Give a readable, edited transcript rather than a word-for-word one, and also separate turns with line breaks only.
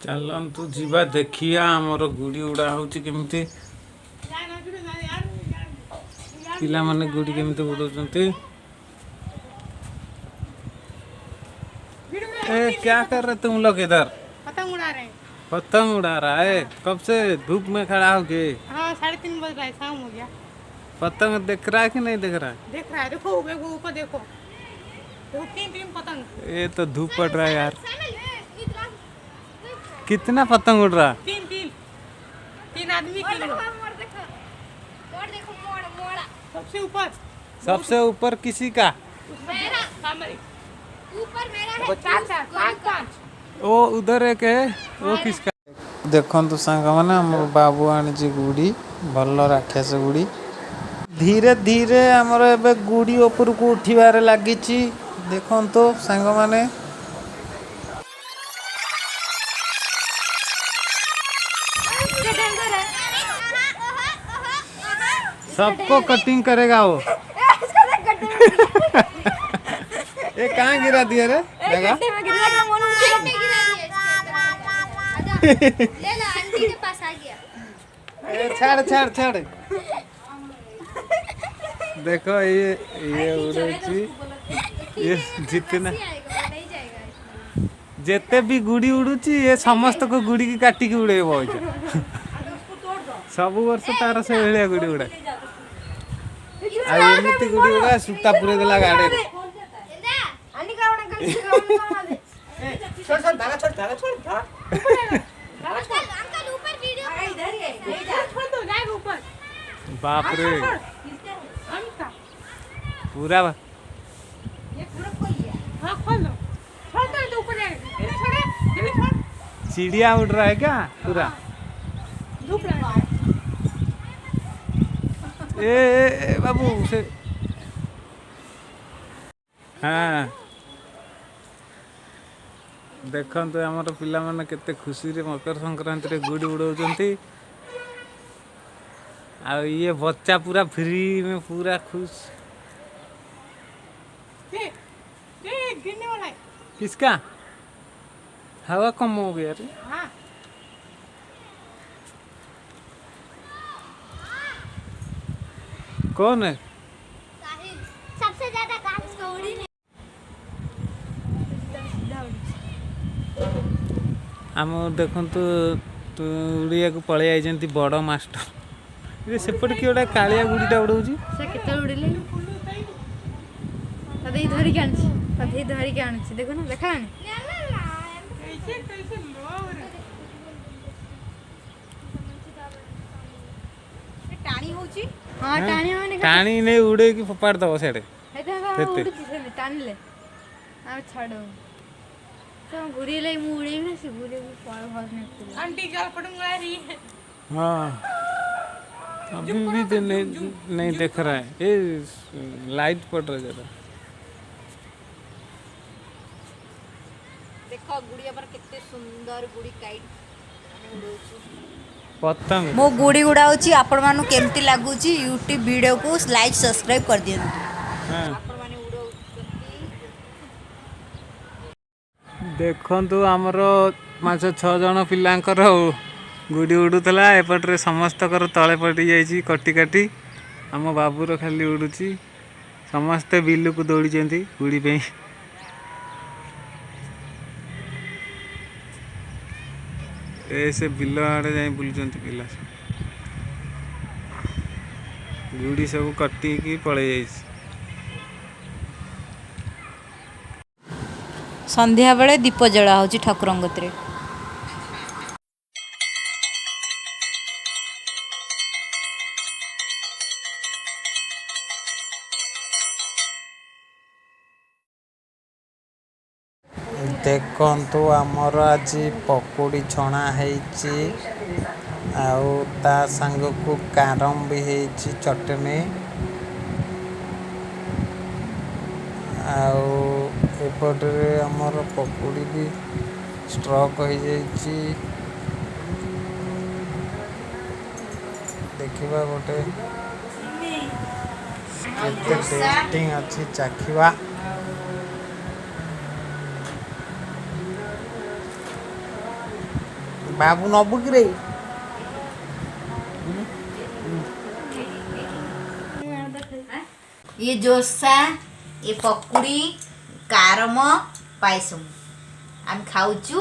चलतु जीवा देखिया आमर गुड़ी उड़ा होची केमती पिला माने गुड़ी केमती उड़ाउछंती। ए क्या कर रहे तुम लोग इधर?
पतंग उड़ा रहे हैं।
पतंग उड़ा रहा है? कब से धूप में खड़ा हो के?
हाँ 3:30 बज रहा है, शाम हो गया।
पतंग देख रहा है कि नहीं देख रहा है?
देख रहा है, देखो ऊपर देखो, देखो 3 पतंग।
ये तो धूप पड़ रहा है यार। कितना पतंग उड़ रहा?
तीन आदमी के लोग। सबसे ऊपर,
सबसे ऊपर किसी का?
ऊपर मेरा है। पाँच।
ओ उधर एक है, वो किसका? देखो सांग मैंने आम बाबू आनी गुड़ी भल राक्षस गुड़ी धीरे धीरे आमर ए गुड़ी ऊपर को उठार लगी। देखो सांग मैंने सबको कटिंग करेगा वो। ये कहाँ गिरा दिया रे? जगह छाड़ छाड़ छाड़। देखो ये उड़े ये जितना जेते भी गुड़ी उड़ुची ये समस्त को गुड़ी की काटिकी उड़े सब वर्ष तार से भाया गुड़ी उड़ा आमती गुड़ी उड़ा सूता पूरे देला गाड़े। बाप रे पूरा चिड़िया उड़ रहा है क्या पूरा? ए बाबू से हाँ देखो आमर पिला माने केते खुशी रे मकर संक्रांति रे गुड़ी उड़ाउछंती। आ ये बच्चा पूरा फ्री में पूरा खुश।
गिरने वाला है।
किसका? हवा कम हो गया रे।
हाँ।
कौन है?
सबसे ज्यादा कांच का उड़ी नहीं।
आम देखु उड़िया को पलि आई बड़ मास्टर सेपटे किए गोटे कालिया गुड़ीटा उड़ाऊँगी
उड़े धरिक आनी देखो ना देखा टाणी होची। हाँ टाणी माने
टाणी नहीं उड़े की फोपाड़ दब सेडे
टाणिले आ छाड़ो तो घुरी ले मु उड़े ना से घुरे भी पार भाग नहीं आंटी का पड़ूंगा रही है।
हाँ अभी भी तो नहीं देख रहा है। ये लाइट पड़ रहा है जरा।
देखो गुड़िया पर कितने सुंदर गुड़ी काइट
पतंग
मो गुड़ी उड़ाउची आपण मानु केमती लागुची यूट्यूब वीडियो को लाइक सब्सक्राइब कर दियंतु।
हाँ
आपण माने उड़ाउची
देखंतु आमर 5-6 जन पिलांकर गुड़ी उड़ूला एपटे समस्त तले पटी जाइए कटी काटी आम बाबूर खाली उड़ुची समस्ते बिलू को दौड़ी गुड़ी पे। से बिल आड़े जा बुलूँ पिला गुड़ी सब कटिकी पड़े जाइए।
संध्या बेले दीप जला होची ठाकुर गतिरे।
देखंतु आमर आज पकोड़ी छणा हेची आउ ता संग को कारम भी हेची चटनी आउ एपटे आमर पकोड़ी भी स्ट्रक हो जाइची। देखिबा गोटे केते टेस्टिंग अच्छी चाखिबा।
ବାବୁ ନବୁ କି ରେ?
ये जोसा ये पकुड़ी कारम पायसम आम खाऊचु।